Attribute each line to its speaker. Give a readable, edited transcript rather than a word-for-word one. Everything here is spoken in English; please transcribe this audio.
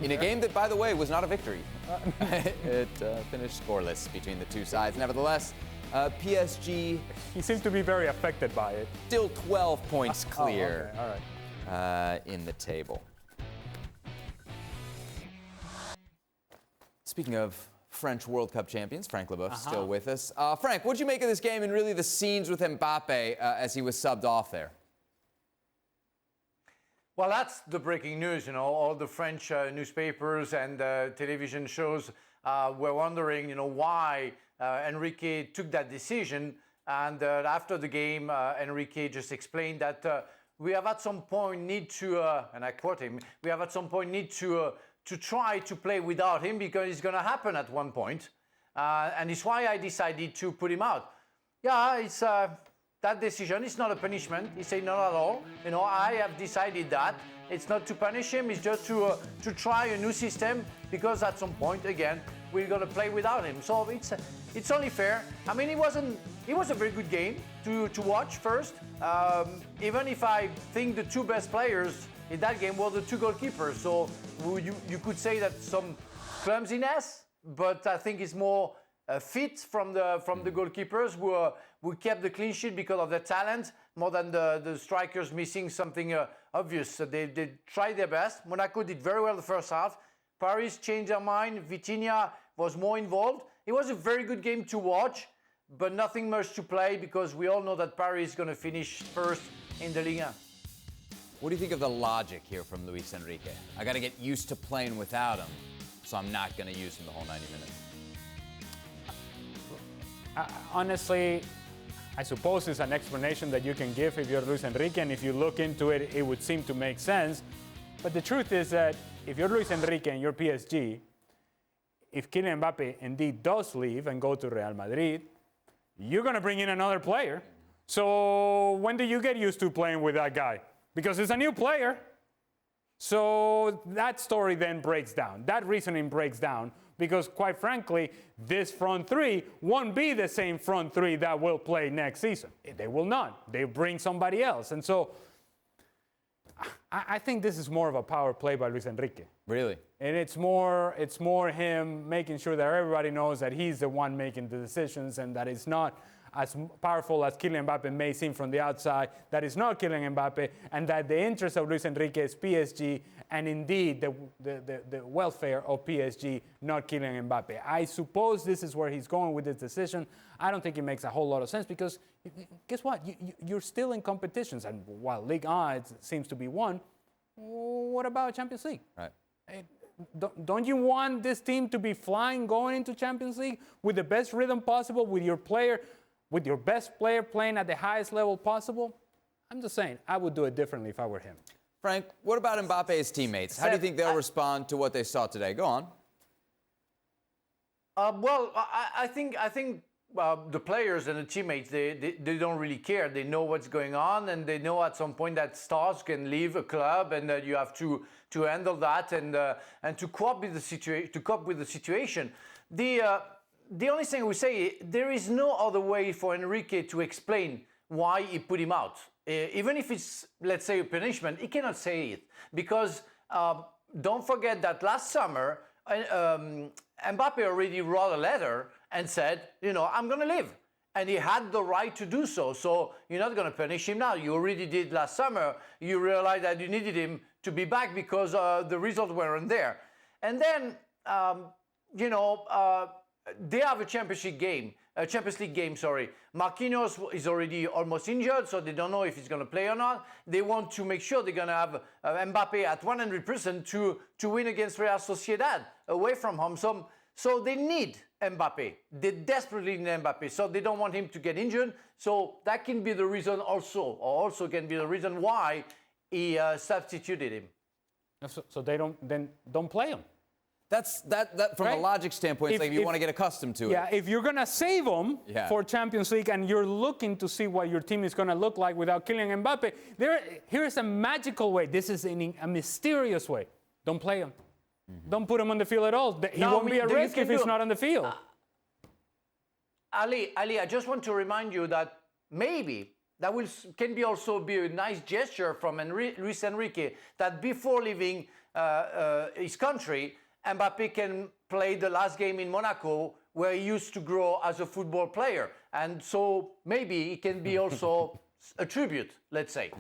Speaker 1: in a game that, by the way, was not a victory. It finished scoreless between the two sides. Nevertheless, PSG...
Speaker 2: He seems to be very affected by it.
Speaker 1: Still 12 points clear
Speaker 2: okay. All right.
Speaker 1: in the table. Speaking of French World Cup champions, Frank Leboeuf still with us. Frank, what'd you make of this game and really the scenes with Mbappe as he was subbed off there?
Speaker 3: Well, that's the breaking news. You know, all the French newspapers and television shows were wondering, you know, why Enrique took that decision. And after the game, Enrique just explained that we have at some point need to, and I quote him, we have at some point need to try to play without him because it's going to happen at one point. And it's why I decided to put him out. Yeah, it's that decision. It's not a punishment. He said, not at all. You know, I have decided that. It's not to punish him. It's just to try a new system because at some point, again, we're going to play without him. So it's only fair. I mean, it was a very good game to watch first. Even if I think the two best players in that game were the two goalkeepers. So you could say that some clumsiness, but I think it's more fit from the goalkeepers who kept the clean sheet because of their talent more than the strikers missing something obvious. So they tried their best. Monaco did very well the first half. Paris changed their mind. Vitinha was more involved. It was a very good game to watch, but nothing much to play because we all know that Paris is going to finish first in the Ligue 1.
Speaker 1: What do you think of the logic here from Luis Enrique? I got to get used to playing without him, so I'm not going to use him the whole 90 minutes.
Speaker 2: Honestly, I suppose it's an explanation that you can give if you're Luis Enrique, and if you look into it, it would seem to make sense. But the truth is that if you're Luis Enrique and you're PSG, if Kylian Mbappe indeed does leave and go to Real Madrid, you're going to bring in another player. So when do you get used to playing with that guy? Because it's a new player. So that story then breaks down. That reasoning breaks down because, quite frankly, this front three won't be the same front three that will play next season. They will not. They bring somebody else. And so I think this is more of a power play by Luis Enrique.
Speaker 1: Really?
Speaker 2: And it's more him making sure that everybody knows that he's the one making the decisions and that it's not as powerful as Kylian Mbappe may seem from the outside, that is not Kylian Mbappe, and that the interest of Luis Enrique is PSG, and indeed the welfare of PSG, not Kylian Mbappe. I suppose this is where he's going with this decision. I don't think it makes a whole lot of sense because, guess what? You're still in competitions, and while Ligue 1 seems to be won, what about Champions League?
Speaker 1: Right.
Speaker 2: Don't you want this team to be flying going into Champions League with the best rhythm possible, with your best player playing at the highest level possible? I'm just saying, I would do it differently if I were him.
Speaker 1: Frank, what about Mbappe's teammates? How do you think they'll respond to what they saw today? Go on.
Speaker 3: Well, I think the players and the teammates, they don't really care. They know what's going on, and they know at some point that stars can leave a club, and that you have to handle that and to cope with the situation. The only thing we say, there is no other way for Enrique to explain why he put him out. Even if it's, let's say, a punishment, he cannot say it. Because don't forget that last summer, Mbappe already wrote a letter and said, you know, I'm going to leave. And he had the right to do so. So you're not going to punish him now. You already did last summer. You realized that you needed him to be back because the results weren't there. And then, they have a Champions League game. Marquinhos is already almost injured, so they don't know if he's going to play or not. They want to make sure they're going to have Mbappe at 100% to win against Real Sociedad away from home. So they need Mbappe. They desperately need Mbappe. So they don't want him to get injured. So that can be the reason also can be the reason why he substituted him.
Speaker 2: So they don't play him.
Speaker 1: That's that from a logic standpoint, it's like you want to get accustomed to it.
Speaker 2: Yeah, if you're going to save them for Champions League and you're looking to see what your team is going to look like without Kylian Mbappe, here's a magical way. This is a mysterious way. Don't play him. Mm-hmm. Don't put him on the field at all. He won't be a risk if he's not on the field.
Speaker 3: Ali, I just want to remind you that maybe can also be a nice gesture from Luis Enrique that before leaving his country, Mbappe can play the last game in Monaco where he used to grow as a football player. And so maybe it can be also a tribute, let's say.